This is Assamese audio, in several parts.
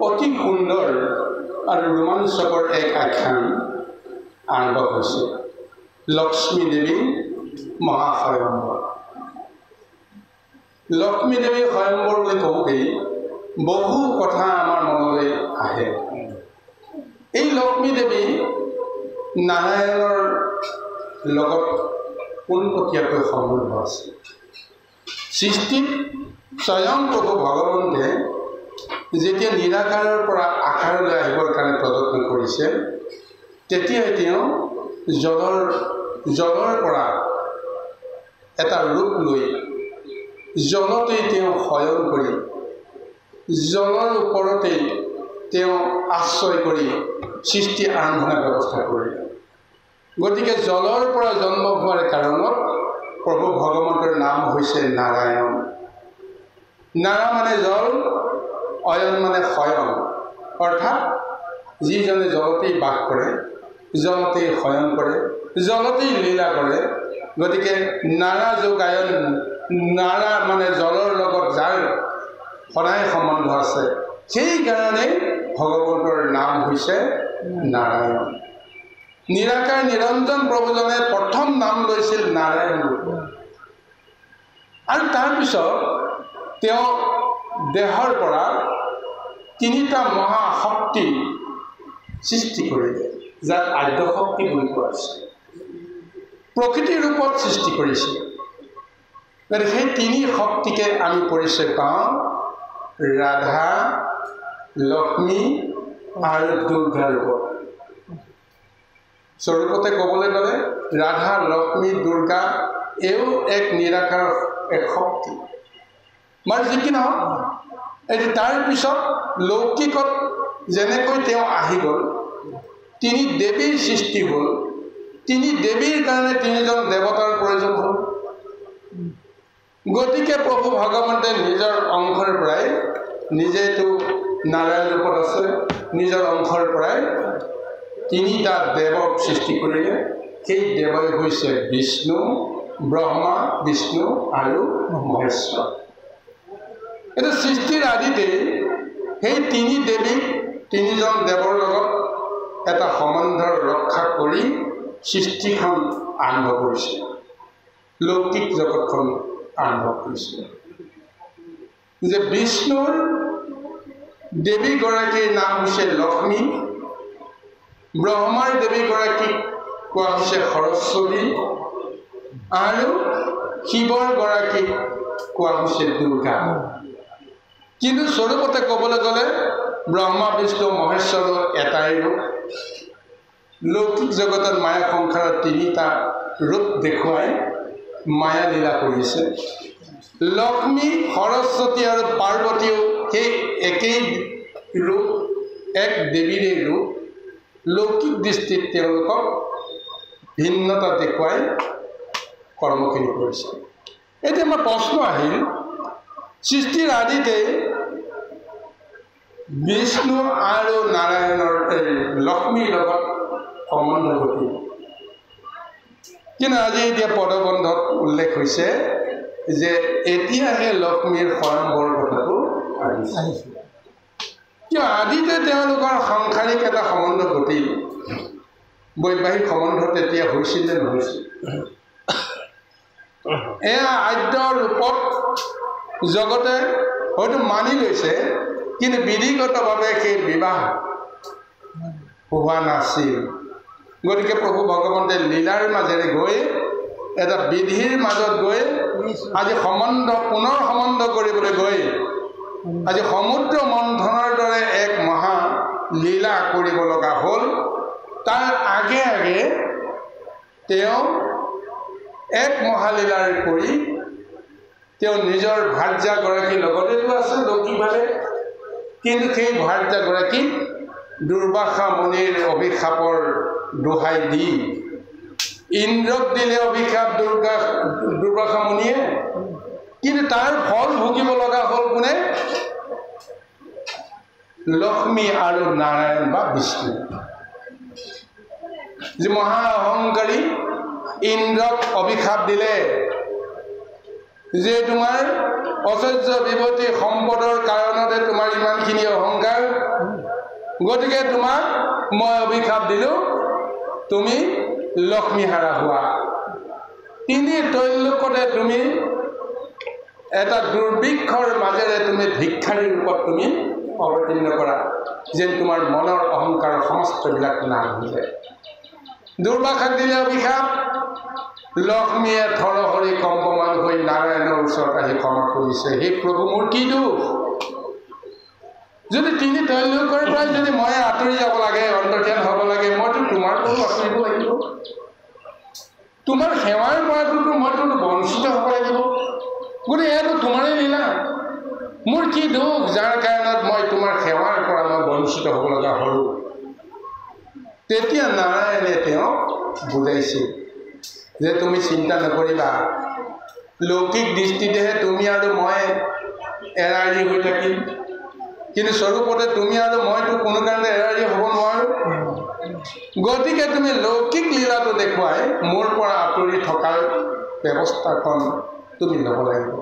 অতি সুন্দৰ আৰু ৰোমাঞ্চকৰ এক আখ্যান আৰম্ভ হৈছে লক্ষ্মী দেৱী মহাস্বয়ম্বৰ। লক্ষ্মী দেৱী স্বয়ম্বৰ বুলি কওঁতেই বহু কথা আমাৰ মনলৈ আহে। এই লক্ষ্মী দেৱী নাৰায়ণৰ লগত পোনপটীয়াকৈ সম্বন্ধ আছে। সৃষ্টিত স্বয়ং প্ৰভু ভগৱন্তে যেতিয়া নিৰাকাৰৰ পৰা আকাৰলৈ আহিবৰ কাৰণে প্ৰযত্ন কৰিছে, তেতিয়াই তেওঁ জলৰ পৰা এটা ৰূপ লৈ জলতেই তেওঁ শয়ন কৰি জলৰ ওপৰতেই তেওঁ আশ্ৰয় কৰি সৃষ্টি আৰম্ভণাৰ ব্যৱস্থা কৰিলে। গতিকে জলৰ পৰা জন্ম হোৱাৰ কাৰণত প্ৰভু ভগৱন্তৰ নাম হৈছে নাৰায়ণ। নাৰা মানে জল, অয়ন মানে শয়ন, অৰ্থাৎ যিজনে জলতেই বাস কৰে, জলতেই শয়ন কৰে, জলতেই লীলা কৰে। গতিকে নাৰা যোগায়ন, নাৰা মানে জলৰ লগত যাৰ সদায় সম্বন্ধ আছে, সেইকাৰণে ভগৱন্তৰ নাম হৈছে নাৰায়ণ। নিৰাকাৰ নিৰঞ্জন প্ৰভুজনে প্ৰথম নাম লৈছিল নাৰায়ণ, আৰু তাৰপিছত তেওঁ দেহৰ পৰা তিনিটা মহাশক্তি সৃষ্টি কৰিলে, যাক আদ্য শক্তি বুলি কোৱা হৈছে। প্ৰকৃতিৰ ৰূপত সৃষ্টি কৰিছিল। গতিকে সেই তিনি শক্তিকে আমি পৰিচয় পাওঁ ৰাধা, লক্ষ্মী আৰু দুৰ্গা ৰূপত। স্বৰূপতে ক'বলৈ গ'লে ৰাধা, লক্ষ্মী, দুৰ্গা এও এক নিৰাকাৰ এক শক্তি। মানে যি কি নহওক, এইটো তাৰপিছত লৌকিকত যেনেকৈ তেওঁ আহি গ'ল, তিনি দেৱীৰ সৃষ্টি হ'ল, তিনি দেৱীৰ কাৰণে তিনিজন দেৱতাৰ প্ৰয়োজন হ'ল। গতিকে প্ৰভু ভগৱন্তে নিজৰ অংশৰ পৰাই, নিজেতো নাৰায়ণ ৰূপত আছে, নিজৰ অংশৰ পৰাই তিনিটা দেৱক সৃষ্টি কৰিলে। সেই দেৱই হৈছে বিষ্ণু, ব্ৰহ্মা বিষ্ণু আৰু মহেশ্বৰ এটা সৃষ্টিৰ আদিতে সেই তিনি দেৱীক তিনিজন দেৱৰ লগত এটা সম্বন্ধ ৰক্ষা কৰি সৃষ্টিখন আৰম্ভ কৰিছে লৌকিক জগতখন আৰম্ভ কৰিছে যে বিষ্ণুৰ দেৱীগৰাকীৰ নাম হৈছে লক্ষ্মী ব্ৰহ্মাৰ দেৱীগৰাকীক কোৱা হৈছে সৰস্বতী আৰু শিৱৰ গৰাকীক কোৱা হৈছে দুৰ্গা কিন্তু স্বৰূপতে ক'বলৈ গ'লে ব্ৰহ্মা বিষ্ণু মহেশ্বৰৰ এটাই ৰূপ লৌকিক জগতত মায়া সংসাৰৰ তিনিটা ৰূপ দেখুৱাই মায়া লীলা কৰিছে লক্ষ্মী সৰস্বতী আৰু পাৰ্বতীও সেই একেই ৰূপ এক দেৱীৰে ৰূপ লৌকিক দৃষ্টিত তেওঁলোকক ভিন্নতা দেখুৱাই কৰ্মখিনি কৰিছে এতিয়া আমাৰ প্ৰশ্ন আহিল সৃষ্টিৰ আদিতে বিষ্ণু আৰু নাৰায়ণৰ লক্ষ্মীৰ লগত সম্বন্ধ ঘটিল কিন্তু আজি এতিয়া পদবন্ধত উল্লেখ হৈছে যে এতিয়াহে লক্ষ্মীৰ স্বয়ংবৰ কথাটো আহিছে কিয় আদিতে তেওঁলোকৰ সাংসাৰিক এটা সম্বন্ধ ঘটিল বৈবাহিক সম্বন্ধ তেতিয়া হৈছিল নে নহৈছিল এয়া আদ্য ৰূপত জগতে হয়তো মানি লৈছে কিন্তু বিধিগতভাৱে সেই বিবাহ হোৱা নাছিল গতিকে প্ৰভু ভগৱন্তে লীলাৰ মাজেৰে গৈ এটা বিধিৰ মাজত গৈ আজি পুনৰ সম্বন্ধ কৰিবলৈ গৈ আজি সমুদ্ৰ মন্থনৰ দৰে এক মহা লীলা কৰিব লগা হ'ল তাৰ আগে আগে তেওঁ এক মহালীলাৰ কৰি তেওঁ নিজৰ ভাৰ্যাগৰাকীৰ লগতেতো আছে লৌকিকভাৱে কিন্তু সেই ভাৰ্যাগৰাকী দুৰ্বাসা মুনিৰ অভিশাপৰ দোহাই দি ইন্দ্ৰক দিলে অভিশাপ দুৰ্বাসা মুনিয়ে কিন্তু তাৰ ফল ভুগিব লগা হ'ল কোনে লক্ষ্মী আৰু নাৰায়ণ বা বিষ্ণু যে মহা অহংকাৰী ইন্দ্ৰক অভিশাপ দিলে যে তোমাৰ অসহ্য বিভূতি সম্পদৰ কাৰণতে তোমাৰ ইমানখিনি অহংকাৰ গতিকে তোমাক মই অভিশাপ দিলোঁ তুমি লক্ষ্মীহাৰা হোৱা তিনি তৈলোকতে তুমি এটা দুৰ্ভিক্ষৰ মাজেৰে তুমি ভিক্ষাৰীৰ ৰূপত তুমি অৱতীৰ্ণ কৰা যেন তোমাৰ মনৰ অহংকাৰৰ সমস্তবিলাক নাশ হৈ যায় দুৰ্বাসাক দিলে অভিশাপ লক্ষ্মীয়ে থৰহৰি কম্পমান হৈ নাৰায়ণৰ ওচৰত আহি ক্ষমা কৰিছে হে প্ৰভু মোৰ কি দোষ যদি তিনি তৈলোকৰ পৰাই যদি মই আঁতৰি যাব লাগে অন্তৰ্ধান হ'ব লাগে মইতো তোমাৰ পৰা আঁতৰিব লাগিব তোমাৰ সেৱাৰ পৰাটোতো মইতো বঞ্চিত হ'ব লাগিব গতিকে এয়াতো তোমাৰেই লীলা মোৰ কি দোষ যাৰ কাৰণত মই তোমাৰ সেৱাৰ পৰা মই বঞ্চিত হ'ব লগা হ'লোঁ তেতিয়া নাৰায়ণে তেওঁক বুজাইছিল যে তুমি চিন্তা নকৰিবা লৌকিক দৃষ্টিতেহে তুমি আৰু মই এৰাৰি হৈ থাকিম কিন্তু স্বৰূপতে তুমি আৰু মইতো কোনো কাৰণে এৰাৰি হ'ব নোৱাৰোঁ গতিকে তুমি লৌকিক লীলাটো দেখুৱাই মোৰ পৰা আঁতৰি থকাৰ ব্যৱস্থাখন তুমি ল'ব লাগিব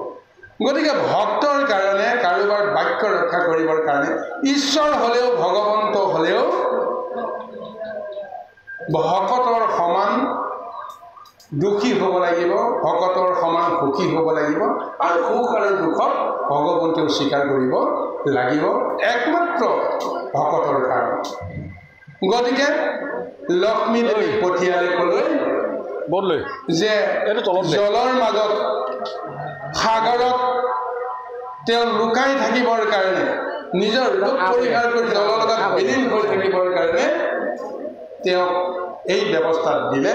গতিকে ভক্তৰ কাৰণে কাৰোবাৰ বাক্য ৰক্ষা কৰিবৰ কাৰণে ঈশ্বৰ হ'লেও ভগৱন্ত হ'লেও ভকতৰ সমান দুখী হ'ব লাগিব ভকতৰ সমান সুখী হ'ব লাগিব আৰু সুখ আৰু দুখত ভগৱন্তেও স্বীকাৰ কৰিব লাগিব একমাত্ৰ ভকতৰ কাৰণে গতিকে লক্ষ্মী দেৱী পঠিয়ালে ক'লৈ যে জলৰ মাজত সাগৰত তেওঁ লুকাই থাকিবৰ কাৰণে নিজৰ ৰূপ পৰিহাৰ কৰি জলৰ লগত বিলীন হৈ থাকিবৰ কাৰণে তেওঁক এই ব্যৱস্থাত দিলে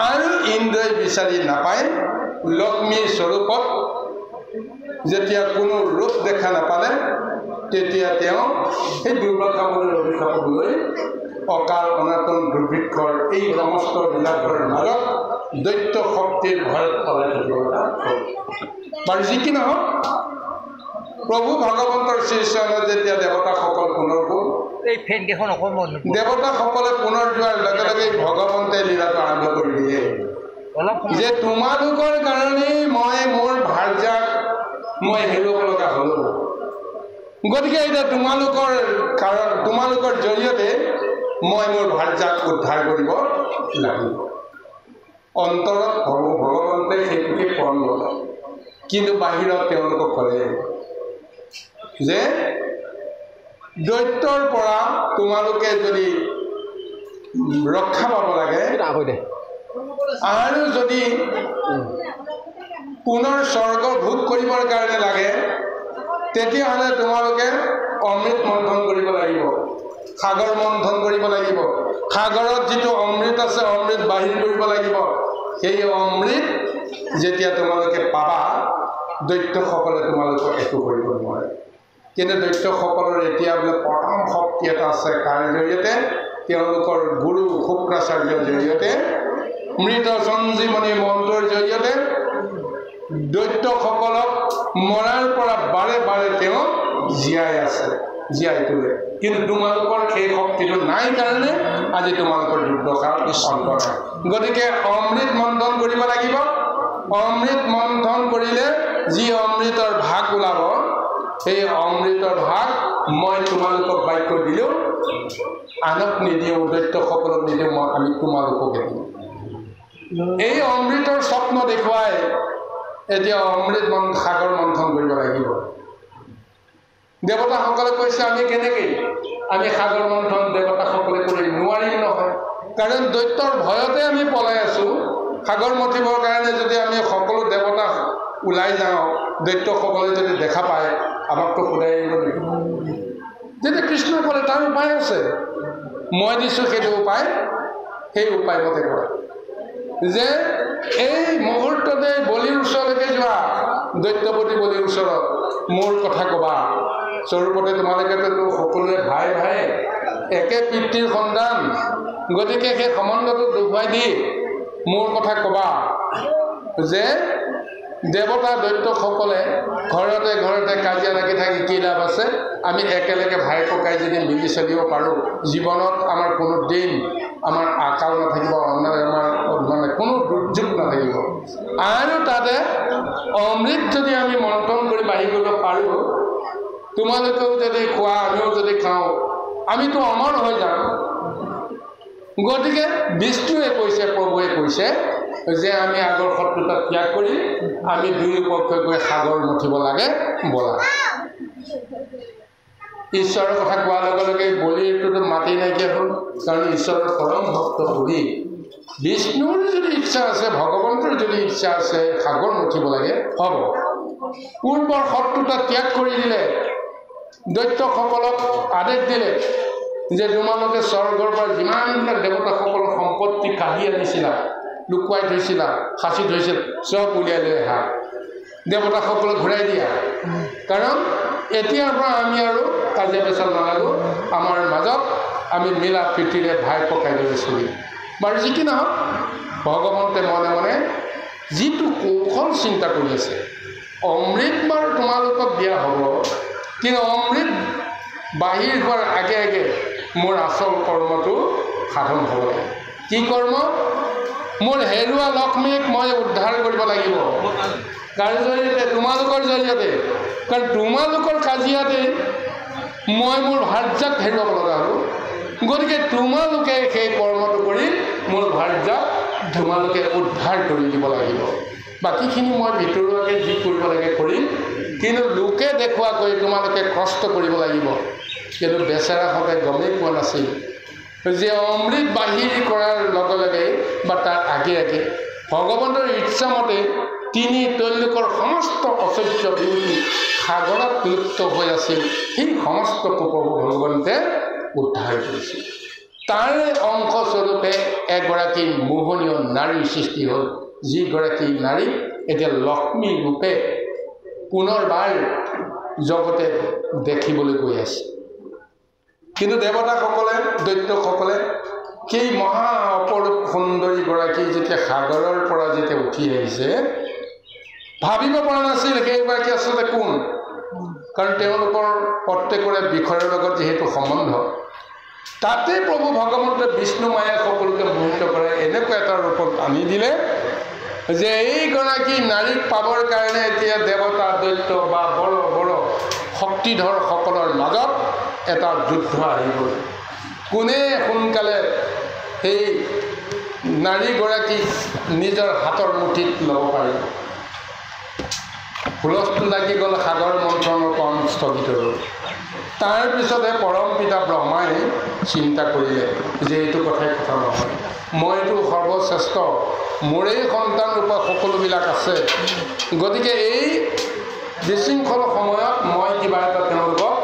আৰু ইন্দ্ৰই বিচাৰি নাপায় লক্ষ্মীৰ স্বৰূপত যেতিয়া কোনো ৰূপ দেখা নাপালে তেতিয়া তেওঁ সেই দুৰ্বাসা মুনিৰ অভিশাপক লৈ অকাল অনাতন দুৰ্ভিক্ষৰ এই সমস্ত বিলাকৰ মাজত দৈত্য শক্তিৰ ভয়ত পলাই থাকিব লগা হ'ল বাৰু যি কি নহওক প্ৰভু ভগৱন্তৰ শ্ৰীচৰণত যেতিয়া দেৱতাসকল পুনৰ গ'ল দেৱতাসকলে পুনৰ যোৱাৰ লগে লগে ভগৱন্তে লীলাটো আৰম্ভ কৰি দিয়ে যে তোমালোকৰ কাৰণে মই মোৰ ভাৰ্যাক মই হেৰুৱাব লগা হলো গতিকে এটা তোমালোকৰ জৰিয়তে মই মোৰ ভাৰ্যাক উদ্ধাৰ কৰিব লাগিব অন্তৰত ভগৱন্তে সেইটোকে পৰম ল'লে কিন্তু বাহিৰত তেওঁলোকক ক'লে যে দৈত্যৰ পৰা তোমালোকে যদি ৰক্ষা পাব লাগে আৰু যদি পুনৰ স্বৰ্গ ভোগ কৰিবৰ কাৰণে লাগে তেতিয়াহ'লে তোমালোকে অমৃত মন্থন কৰিব লাগিব সাগৰ মন্থন কৰিব লাগিব সাগৰত যিটো অমৃত আছে অমৃত বাহিৰ কৰিব লাগিব সেই অমৃত যেতিয়া তোমালোকে পাবা দৈত্যসকলে তোমালোকক একো কৰিব নোৱাৰে কিন্তু দৈত্যসকলৰ এতিয়া বোলে প্ৰথম শক্তি এটা আছে কাৰ জৰিয়তে তেওঁলোকৰ গুৰু শুক্ৰাচাৰ্যৰ জৰিয়তে মৃত সঞ্জীৱনী মন্ত্ৰৰ জৰিয়তে দৈত্যসকলক মৰাৰ পৰা বাৰে বাৰে তেওঁ জীয়াই তোলে কিন্তু তোমালোকৰ সেই শক্তিটো নাই কাৰণে আজি তোমালোকৰ দুৰ্দশাৰ অন্ত নাই গতিকে অমৃত মন্থন কৰিব লাগিব অমৃত মন্থন কৰিলে যি অমৃতৰ ভাগ ওলাব সেই অমৃতৰ ভাগ মই তোমালোকক বাক্য দিলেও আনক নিদিওঁ দৈত্যসকলক নিদিওঁ আমি তোমালোককে দিওঁ এই অমৃতৰ স্বপ্ন দেখুৱাই এতিয়া অমৃত সাগৰ মন্থন কৰিব লাগিব দেৱতাসকলে কৈছে আমি কেনেকৈ আমি সাগৰ মন্থন দেৱতাসকলে কৰি নোৱাৰিম নহয় কাৰণ দৈত্যৰ ভয়তে আমি পলাই আছোঁ সাগৰ মথিবৰ কাৰণে যদি আমি সকলো দেৱতা ওলাই যাওঁ দৈত্যসকলে যদি দেখা পায় আমাকতো সোধাই আহিব লাগিব যেতিয়া কৃষ্ণই ক'লে তাৰ উপায় আছে মই দিছোঁ সেইটো উপায় সেই উপায় মতে কৰা যে এই মুহূৰ্ততে বলিৰ ওচৰলৈকে যোৱা দৈত্যপতি বলিৰ ওচৰত মোৰ কথা ক'বা স্বৰূপতে তোমালোকেতো সকলোৱে ভাই একে পিতৃৰ সন্তান গতিকে সেই সম্বন্ধটো দেখুৱাই দি মোৰ কথা ক'বা যে দেৱতা দৈত্যসকলে ঘৰতে কাজিয়া লাগি থাকি কি লাভ আছে আমি একেলগে ভাই ককাই যদি মিলি চলিব পাৰোঁ জীৱনত আমাৰ কোনো দিন আমাৰ আকাল নাথাকিব আমাৰ মানে কোনো দুৰ্যোগ নাথাকিব আৰু তাতে অমৃত যদি আমি মন্থন কৰি বাঢ়ি কৰিব পাৰোঁ তোমালোকেও যদি খোৱা আমিও যদি খাওঁ আমিতো অমৰ হৈ যাম গতিকে বিষ্ণুৱে কৈছে প্ৰভুৱে কৈছে যে আমি আগৰ শত্ৰুতা ত্যাগ কৰি আমি দুয়ো পক্ষে গৈ সাগৰ মঠিব লাগে বলা ঈশ্বৰৰ কথা কোৱাৰ লগে লগে বলিৰটোতো মাতি নাইকিয়া হ'ল কাৰণ ঈশ্বৰৰ পৰম ভক্ত বলি বিষ্ণুৰ যদি ইচ্ছা আছে ভগৱন্তৰ যদি ইচ্ছা আছে সাগৰ মঠিব লাগে হ'ব পূৰ্বৰ শত্ৰুতা ত্যাগ কৰি দিলে দৈত্যসকলক আদেশ দিলে যে তোমালোকে স্বৰ্গৰ পৰা যিমানবিলাক দেৱতাসকলৰ সম্পত্তি কাঢ়ি আনিছিলা লুকুৱাই থৈছিলা সাঁচি থৈছিল চব উলিয়াই লৈ আহা দেৱতাসকলক ঘূৰাই দিয়া কাৰণ এতিয়াৰ পৰা আমি আৰু কাজিয়া পেচাল নালাগোঁ আমাৰ মাজত আমি মিলা প্ৰীতিৰে ভাই ককাই দৰে চলিম বাৰু যি কি নহওক ভগৱন্তে মনে মনে যিটো কৌশল চিন্তা কৰি আছে অমৃত বাৰু তোমালোকক দিয়া হ'ব কিন্তু অমৃত বাহিৰ হোৱাৰ আগে আগে মোৰ আচল কৰ্মটো সাধন হ'ব লাগে কি কৰ্ম মোৰ হেৰুৱা লক্ষ্মীক মই উদ্ধাৰ কৰিব লাগিব কাৰ জৰিয়তে তোমালোকৰ জৰিয়তে কাৰণ তোমালোকৰ কাজিয়াতে মই মোৰ ভাৰ্যাক হেৰুৱাব লগা হ'লোঁ গতিকে তোমালোকে সেই কৰ্মটো কৰি মোৰ ভাৰ্যাক তোমালোকে উদ্ধাৰ কৰি দিব লাগিব বাকীখিনি মই ভিতৰুৱাকৈ যি কৰিব লাগে কৰিম কিন্তু লোকে দেখুৱাকৈ তোমালোকে কষ্ট কৰিব লাগিব কিন্তু বেচেৰাহঁতে গমেই পোৱা নাছিল যে অমৃত বাহিৰ কৰাৰ লগে লগে বা তাৰ আগে আগে ভগৱন্তৰ ইচ্ছামতে তিনি তেওঁলোকৰ সমস্ত অচৰ্য বিউতি সাগৰত লিপ্ত হৈ আছিল সেই সমস্ত প্ৰভু ভগৱন্তে উদ্ধাৰ কৰিছিল তাৰে অংশস্বৰূপে এগৰাকী মোহনীয় নাৰীৰ সৃষ্টি হ'ল যিগৰাকী নাৰী এতিয়া লক্ষ্মী ৰূপে পুনৰবাৰ জগতে দেখিবলৈ গৈ আছে কিন্তু দেৱতাসকলে দৈত্যসকলে সেই মহা অপৰূপ সুন্দৰীগৰাকী যেতিয়া সাগৰৰ পৰা যেতিয়া উঠি আহিছে ভাবিব পৰা নাছিল সেইগৰাকী আচলতে কোন কাৰণ তেওঁলোকৰ প্ৰত্যেকৰে বিষয়ৰ লগত যিহেতু সম্বন্ধ তাতে প্ৰভু ভগৱন্তে বিষ্ণু মায়াক সকলোকে মোহিত কৰে এনেকুৱা এটা ৰূপত আনি দিলে যে এইগৰাকী নাৰীক পাবৰ কাৰণে এতিয়া দেৱতা দৈত্য বা বড় বড় শক্তিধৰসকলৰ মাজত এটা যুদ্ধ আহিব কোনে সোনকালে সেই নাৰীগৰাকীক নিজৰ হাতৰ মুঠিত ল'ব পাৰিব হুলস্থুল লাগি গ'ল সাগৰ মন্থনৰ কণ স্থগিত হ'ল তাৰ পিছতহে পৰম পিতা ব্ৰহ্মাই চিন্তা কৰিলে যে এইটো কথাই কথা নহয় মইতো সৰ্বশ্ৰেষ্ঠ মোৰেই সন্তান ৰূপে সকলোবিলাক আছে গতিকে এই বিশৃংখল সময়ত মই কিবা এটা তেওঁলোকক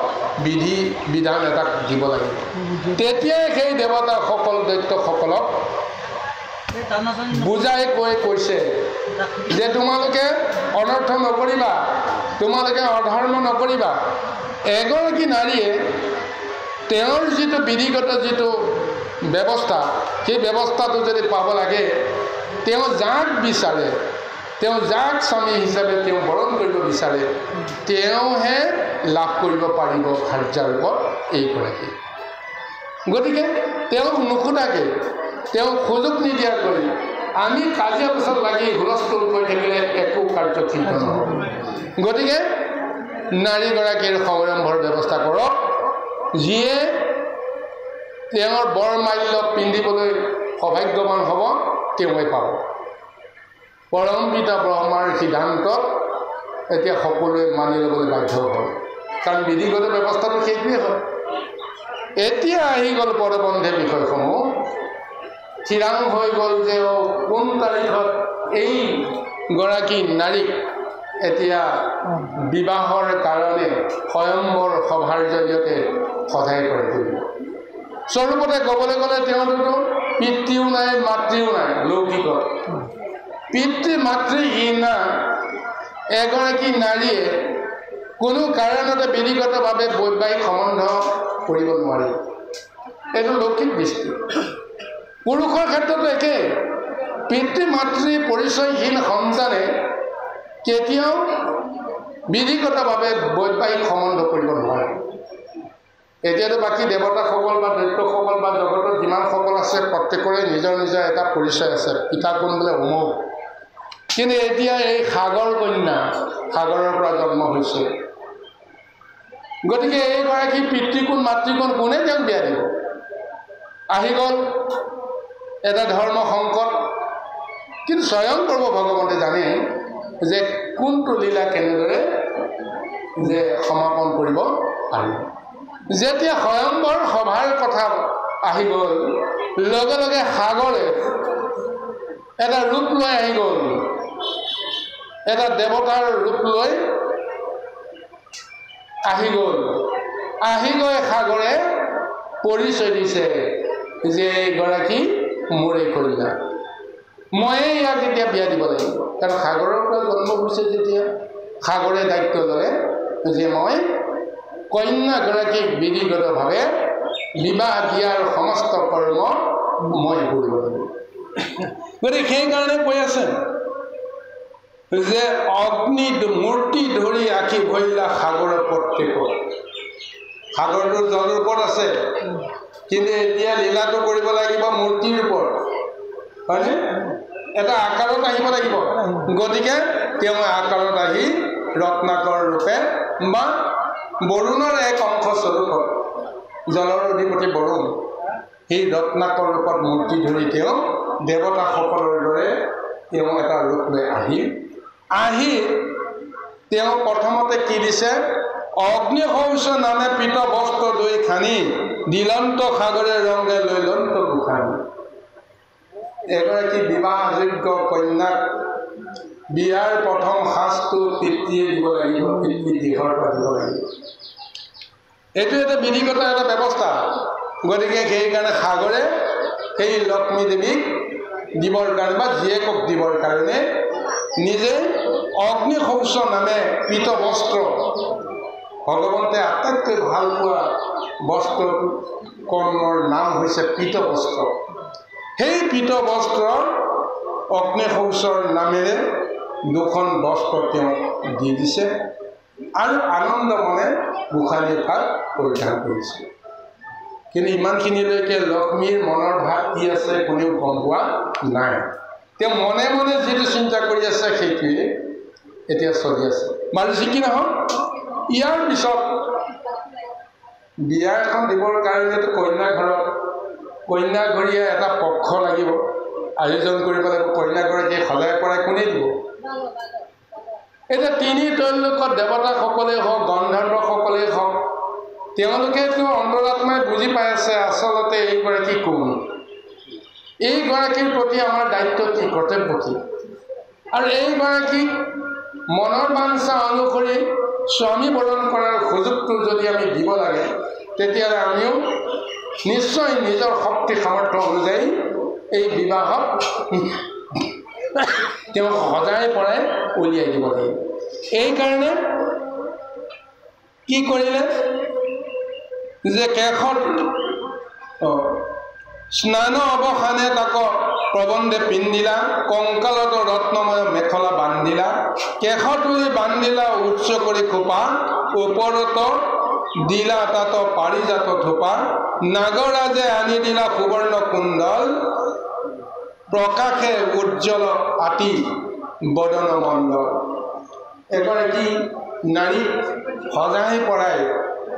বিধি বিধান এটা দিব লাগিব তেতিয়াই সেই দেৱতাসকল দৈত্যসকলক বুজাই কৈছে যে তোমালোকে অনৰ্থ নকৰিবা তোমালোকে অধৰ্ম নকৰিবা এগৰাকী নাৰীয়ে তেওঁৰ যিটো বিধিগত যিটো ব্যৱস্থা সেই ব্যৱস্থাটো যদি পাব লাগে তেওঁ যাক বিচাৰে তেওঁ যাক স্বামী হিচাপে তেওঁ বৰণ কৰিব বিচাৰে তেওঁহে লাভ কৰিব পাৰিব ভাৰ্যাৰূপত এইগৰাকী গতিকে তেওঁক নুসুধাকৈ তেওঁক সুযোগ নিদিয়াকৈ আমি কাজিয়া পেচাল লাগি হুলস্থুল কৰি থাকিলে একো কাৰ্যক্ষিত নহ'ব গতিকে নাৰীগৰাকীৰ সমাৰম্ভৰ ব্যৱস্থা কৰক যিয়ে তেওঁৰ বৰমাল্য পিন্ধিবলৈ সৌভাগ্যৱান হ'ব তেওঁৱে পাব পৰম পিতা ব্ৰহ্মাৰ সিদ্ধান্তত এতিয়া সকলোৱে মানি ল'বলৈ বাধ্য হ'ল কাৰণ বিধিগত ব্যৱস্থাটো সেইটোৱে হয় এতিয়া আহি গ'ল পৰবন্ধে বিষয়সমূহ থিৰাং হৈ গ'ল যে কোন তাৰিখত এইগৰাকী নাৰীক এতিয়া বিবাহৰ কাৰণে স্বয়ম্বৰ সভাৰ জৰিয়তে সজাই কৰি দিব স্বৰূপতে ক'বলৈ গ'লে তেওঁতো পিতৃও নাই মাতৃও নাই লৌকিকত পিতৃ মাতৃহীনা এগৰাকী নাৰীয়ে কোনো কাৰণতে বিধিগতভাৱে বৈবাহিক সম্বন্ধ কৰিব নোৱাৰে এইটো লৌকিক দৃষ্টি পুৰুষৰ ক্ষেত্ৰতো একেই পিতৃ মাতৃ পৰিচয়হীন সন্তানে কেতিয়াও বিধিগতভাৱে বৈবাহিক সম্বন্ধ কৰিব নোৱাৰে এতিয়াতো বাকী দেৱতাসকল বা দৈত্যসকল বা জগতত যিমানসকল আছে প্ৰত্যেকৰে নিজৰ নিজৰ এটা পৰিচয় আছে পিতা কোন বোলে অমুক কিন্তু এতিয়া এই সাগৰ কন্যা সাগৰৰ পৰা জন্ম হৈছে গতিকে এইগৰাকী পিতৃকোণ মাতৃকোণ কোনে তেওঁক বিয়া দিব আহি গ'ল এটা ধৰ্ম সংকট কিন্তু স্বয়ং প্ৰভু ভগৱন্তে জানে যে কোনটো লীলা কেনেদৰে যে সমাপন কৰিব পাৰিব যেতিয়া স্বয়ম্বৰ সভাৰ কথা আহি গ'ল লগে লগে সাগৰে এটা ৰূপ লৈ আহি গ'ল এটা দেৱতাৰ ৰূপ লৈ আহি গ'ল আহি গৈ সাগৰে পৰিচয় দিছে যে এইগৰাকী মোৰে কন্যা ময়ে ইয়াক এতিয়া বিয়া দিব লাগিব কাৰণ সাগৰৰ পৰা জন্ম হৈছে যেতিয়া সাগৰে দায়িত্ব ল'লে যে মই কন্যাগৰাকীক বিধিগতভাৱে বিবাহ দিয়াৰ সমস্ত কৰ্ম মই কৰিব লাগিব গতিকে সেইকাৰণে কৈ আছে যে অগ্নি মূৰ্তি ধৰি আঁকি ভৰিলা সাগৰৰ প্ৰত্যেক সাগৰটো জল ৰূপত আছে কিন্তু এতিয়া লীলাটো কৰিব লাগিব মূৰ্তিৰ ওপৰত হয়নে এটা আকাৰত আহিব লাগিব গতিকে তেওঁ আকাৰত আহি ৰত্নাকৰ ৰূপে বা বৰুণৰ এক অংশ স্বৰূপত জলৰ অধিপতি বৰুণ সেই ৰত্নাকৰ ৰূপত মূৰ্তি ধৰি তেওঁ দেৱতাসকলৰ দৰে তেওঁ এটা ৰূপ লৈ আহি তেওঁ প্ৰথমতে কি দিছে অগ্নিশৌচ নামে পীত বস্ত্ৰ লৈ খানি দিলন্ত সাগৰে ৰংগে লৈলন্ত গোসানি এগৰাকী বিবাহযোগ্য কন্যাক বিয়াৰ প্ৰথম সাজটো পিতৃয়ে দিব লাগিব পিতৃ দিঘৰ পৰা দিব লাগিব এইটো এটা বিধিগত এটা ব্যৱস্থা গতিকে সেইকাৰণে সাগৰে সেই লক্ষ্মী দেৱীক দিবৰ কাৰণে বা জীয়েকক দিবৰ কাৰণে নিজে অগ্নিশৌচ নামে পীত বস্ত্ৰ ভগৱন্তে আটাইতকৈ ভাল পোৱা বস্ত্ৰ কৰ্মৰ নাম হৈছে পীত বস্ত্ৰ সেই পীত বস্ত্ৰ অগ্নিশৌচৰ নামেৰে দুখন বস্ত্ৰ তেওঁ দি দিছে আৰু আনন্দ মনে গোসাঁনীৰ ভাগ পৰিধান কৰিছে কিন্তু ইমানখিনিলৈকে লক্ষ্মীৰ মনৰ ভাৱ কি আছে কোনেও গম পোৱা নাই তেওঁ মনে মনে যিটো চিন্তা কৰি আছে সেইটোৱে এতিয়া চলি আছে বাৰু যি কি নহওক ইয়াৰ পিছত বিয়া এখন দিবৰ কাৰণেতো কইনা ঘৰীয়া এটা পক্ষ লাগিব আয়োজন কৰিব লাগিব কইনাগৰাকী সজাই পৰাই কোনে দিব এতিয়া তিনি তৈলোকত দেৱতাসকলেই হওক গন্ধৰ্বসকলেই হওক তেওঁলোকেতো অন্তৰাত্মাই বুজি পাই আছে আচলতে এইগৰাকী কোন এইগৰাকীৰ প্ৰতি আমাৰ দায়িত্ব কি কৰ্তব্য কি আৰু এইগৰাকীক মনৰ বাঞ্ছা অনুসৰি স্বামী বৰণ কৰাৰ সুযোগটো যদি আমি দিব লাগে তেতিয়াহ'লে আমিও নিশ্চয় নিজৰ শক্তি সামৰ্থ্য অনুযায়ী এই বিবাহত তেওঁ সজাই পৰাই উলিয়াই দিব লাগিব এইকাৰণে কি কৰিলে যে কেশত স্নান অৱসানে তাক প্ৰবন্ধে পিন্ধিলা কংকালত ৰত্নময় মেখলা বান্ধিলা কেশত বান্ধিলা উচ্চ কৰি খোপা ওপৰত দিলা তাত পাৰিজাত থোপা নাগৰাজে আনি দিলা সুবৰ্ণ কুণ্ডল প্ৰকাশে উজ্জ্বল আতি বদন মণ্ডল এগৰাকী নাৰী সজাই পৰাই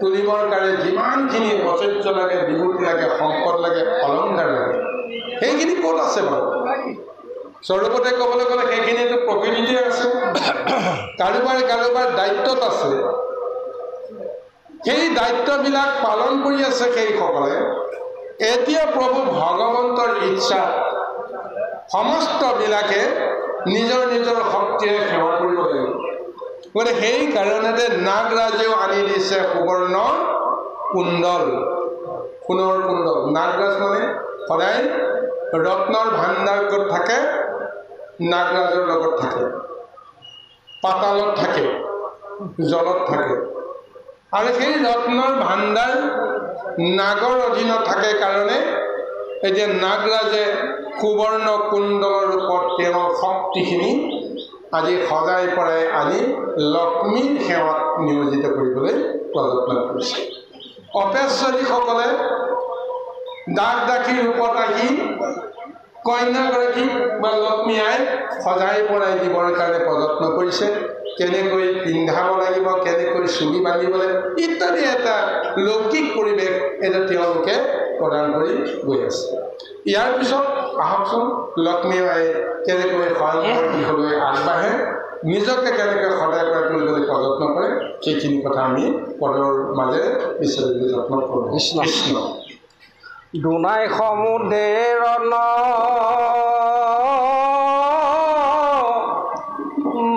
তুলিবৰ কাৰণে যিমানখিনি ঐশ্বৰ্য লাগে বিভূতি লাগে সম্পদ লাগে অলংকাৰ লাগে সেইখিনি ক'ত আছে বাৰু স্বৰূপতে ক'বলৈ গ'লে সেইখিনিতো প্ৰকৃতিতে আছে কাৰোবাৰ দায়িত্বত আছে সেই দায়িত্ববিলাক পালন কৰি আছে সেইসকলে এতিয়া প্ৰভু ভগৱন্তৰ ইচ্ছা সমস্তবিলাকে নিজৰ নিজৰ শক্তিৰে সেৱা কৰিব লাগিব গতিকে সেই কাৰণতে নাগৰাজেও আনি দিছে সুবৰ্ণ কুণ্ডল সোণৰ কুণ্ডল নাগৰাজ মানে সদায় ৰত্নৰ ভাণ্ডাৰ ক'ত থাকে নাগৰাজৰ লগত থাকে পাতালত থাকে জলত থাকে আৰু সেই ৰত্নৰ ভাণ্ডাৰ নাগৰ অধীনত থাকে কাৰণে এতিয়া নাগৰাজে সুবৰ্ণ কুণ্ডলৰ ৰূপত তেওঁৰ শক্তিখিনি আজি সজাই পৰাই আনি লক্ষ্মীৰ সেৱাত নিয়োজিত কৰিবলৈ প্ৰযত্ন কৰিছে অপেশ্বৰীসকলে দাস দাসীৰ ৰূপত আহি কন্যাগৰাকীক বা লক্ষ্মী আইক সজাই পৰাই দিবৰ কাৰণে প্ৰযত্ন কৰিছে কেনেকৈ পিন্ধাব লাগিব কেনেকৈ চুলি বান্ধিব লাগিব ইত্যাদি এটা লৌকিক পৰিৱেশ এটা তেওঁলোকে প্ৰদান কৰি গৈ আছে ইয়াৰ পিছত আহকচোন লক্ষ্মী আই কেনেকৈ শয়নৰ দিশলৈ আগবাঢ়ে নিজকে কেনেকৈ সদায় পৰাই তুলিবলৈ প্ৰযত্ন কৰে সেইখিনি কথা আমি পদৰ মাজেৰে বিচাৰিবলৈ যত্ন কৰোঁ কৃষ্ণ দুনাই সমুদ্ৰেৰ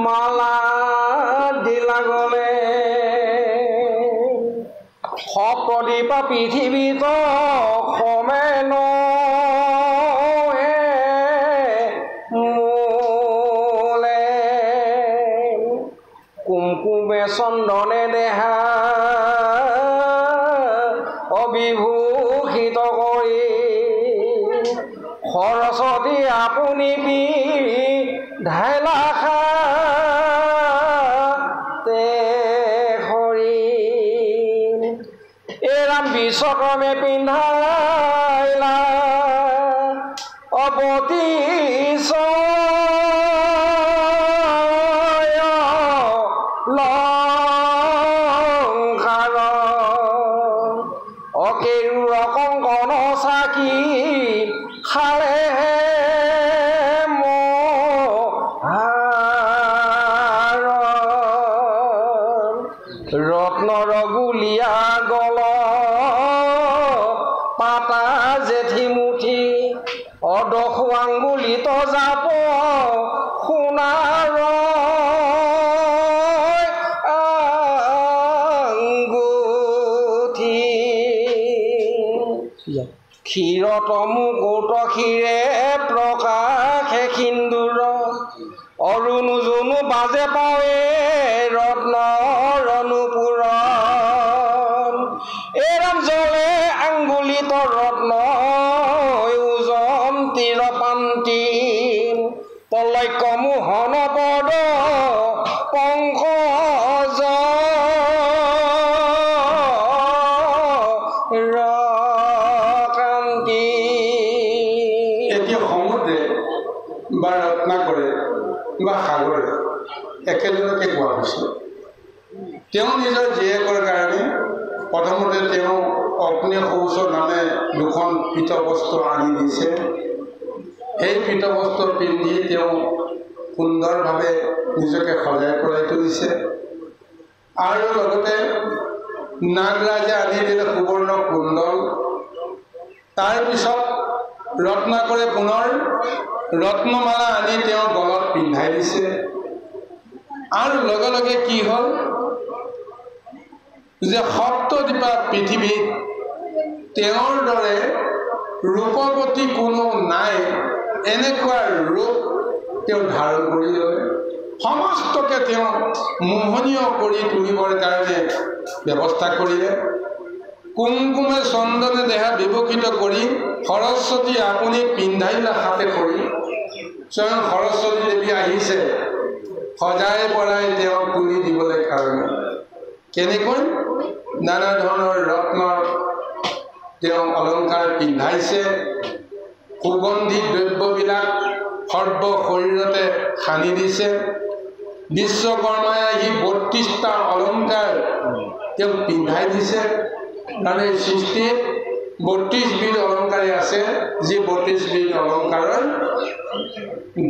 মালা দিলা গলে সপ্ৰদীপা পৃথিৱীত সমেন মোলে কুমকুমে চন্দনে দেহা অবিভূষিত কৰি সৰস্বতী আপুনি ঢাইলা তে হৰি এৰাম বিশ্বক্ৰমে পিন্ধাইলা অৱতী ৰত্নৰ গুলীয়া গল পাতা জেঠি মুঠি অদশ আঙ্গুলিত জাপ সোণাৰ আঙ্গুঠি ক্ষীৰত মুকুট ক্ষীৰে প্ৰকাশে সিন্দুৰ অৰুণু জুনু বাজে পাৱে ৰত্নৰ অনুপুৰণ এৰাম জলে আঙ্গুলিত ৰত্ন ওজন তীৰপান্তি তলৈক মোহন পদ পংকজ বা ৰত্নাকৰে বা সাগৰে একেজনকে কোৱা হৈছিল। তেওঁ নিজৰ জীয়েকৰ কাৰণে প্ৰথমতে তেওঁ অগ্নি শৌচ নামে দুখন পীতবস্ত্ৰ আনি দিছে। সেই পীতবস্ত্ৰ পিন্ধি তেওঁ সুন্দৰভাৱে নিজকে সজাই পৰাই তুলিছে। আৰু লগতে নাগৰাজে আনি দিলে সুবৰ্ণ কুণ্ডল। তাৰপিছত ৰত্নাকৰে পুনৰ ৰত্নমালা আনি তেওঁ গলত পিন্ধাই দিছে। আৰু লগে লগে কি হ'ল যে সপ্তদ্বীপা পৃথিৱীত তেওঁৰ দৰে ৰূপৱতী কোনো নাই, এনেকুৱা ৰূপ তেওঁ ধাৰণ কৰি লয়। সমস্তকে তেওঁ মোহনীয় কৰি তুলিবৰ কাৰণে ব্যৱস্থা কৰিলে। কুমকুমে চন্দনে দেহা বিভূষিত কৰি সৰস্বতী আপুনি পিন্ধাইলে হাতে কৰি। স্বয়ং সৰস্বতী দেৱী আহিছে সজাই পৰাই তেওঁক তুলি দিবলৈ কাৰণে। কেনেকৈ? নানা ধৰণৰ ৰত্নৰ তেওঁ অলংকাৰ পিন্ধাইছে। সুগন্ধি দ্ৰব্যবিলাক সৰ্ব শৰীৰতে সানি দিছে। বিশ্বকৰ্মাই আহি ৩২টা অলংকাৰ তেওঁক পিন্ধাই দিছে। কাৰণ এই সৃষ্টিত ৩২ বিধ অলংকাৰে আছে, যি ৩২ বিধ অলংকাৰৰ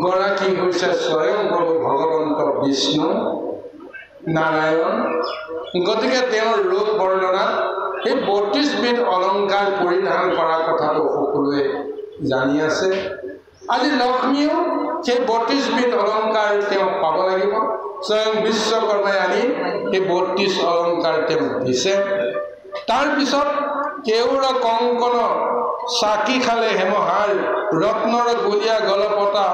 গৰাকী হৈছে স্বয়ং প্ৰভু ভগৱন্ত বিষ্ণু নাৰায়ণ। গতিকে তেওঁৰ ৰূপ বৰ্ণনাত এই ৩২ বিধ অলংকাৰ পৰিধান কৰা কথাটো সকলোৱে জানি আছে। আজি লক্ষ্মীয়েও সেই ৩২ বিধ অলংকাৰ তেওঁ পাব লাগিব। স্বয়ং বিশ্বকৰ্মাই আনি এই ৩২ অলংকাৰ তেওঁ দিছে। তাৰপিছত কেউৰ কংকণ চাকি খালে হেমহাৰ, ৰত্নৰ গুলীয়া গলপতা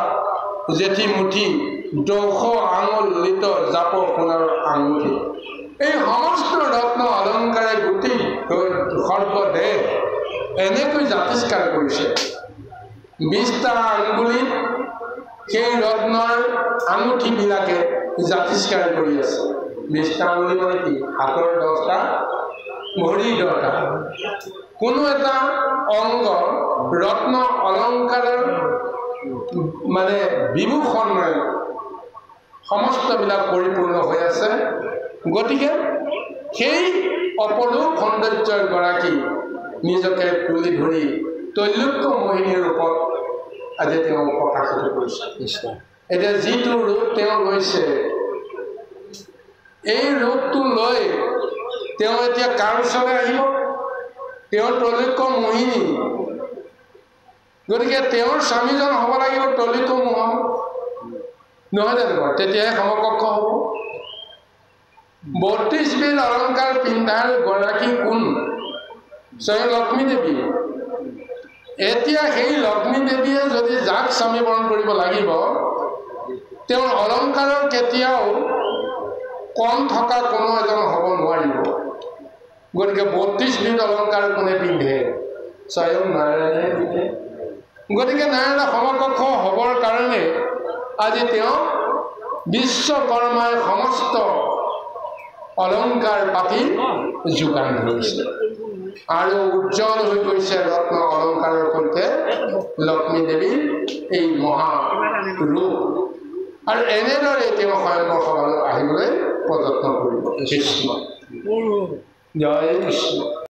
জেঠি মুঠি, ১০০ আঙুল লিত জাপ সোণৰ আঙুঠি। এই সমস্ত ৰত্ন অলংকাৰে গোটেই সৰ্বদেহ এনেকৈ জাতিষ্কাৰ কৰিছে। ২০টা আঙুলিত সেই ৰত্নৰ আঙুঠিবিলাকে জাতিষ্কাৰ কৰি আছে। ২০টা আঙুলি মানে কি? হাতৰ 10টা, ভৰি 10টা। কোনো এটা অংগ ৰত্ন অলংকাৰৰ মানে বিভূষণে সমস্তবিলাক পৰিপূৰ্ণ হৈ আছে। গতিকে সেই অপৰূপ সৌন্দৰ্যৰ গৰাকী নিজকে তুলি ধৰি তৈলুক্য মোহিনীৰ ৰূপত আজি তেওঁ প্ৰকাশিত কৰিছে। এতিয়া যিটো ৰূপ তেওঁ লৈছে, এই ৰূপটো লৈ তেওঁ এতিয়া কাৰ ওচৰলৈ আহিব? তেওঁৰ তৈলুক্য মোহিনী। গতিকে তেওঁৰ স্বামীজন হ'ব লাগিব তৈলুক্য মোহন, নহয় জানো? তেতিয়াহে সমকক্ষ হ'ব। ৩২ বিধ অলংকাৰ পিন্ধাৰ গৰাকী কোন? স্বয়ং লক্ষ্মী দেৱী। এতিয়া সেই লক্ষ্মী দেৱীয়ে যদি যাক স্বামী বৰণ কৰিব লাগিব, তেওঁৰ অলংকাৰৰ কেতিয়াও কম থকা কোনো এজন হ'ব নোৱাৰিব। গতিকে ৩২ বিধ অলংকাৰ কোনে পিন্ধে? স্বয়ং নাৰায়ণে পিন্ধে। গতিকে নাৰায়ণে সমকক্ষ হ'বৰ কাৰণে আজি তেওঁ বিশ্বকৰ্মাই সমস্ত অলংকাৰ পাতি যোগান ধৰিছে। আৰু উজ্জ্বল হৈ গৈছে ৰত্ন অলংকাৰৰ সৈতে লক্ষ্মী দেৱীৰ এই মহা ৰূপ। আৰু এনেদৰে তেওঁ স্বয়ংবৰ সভালৈ আহিবলৈ প্ৰযত্ন কৰিব। কৃষ্ণ জয় কৃষ্ণ।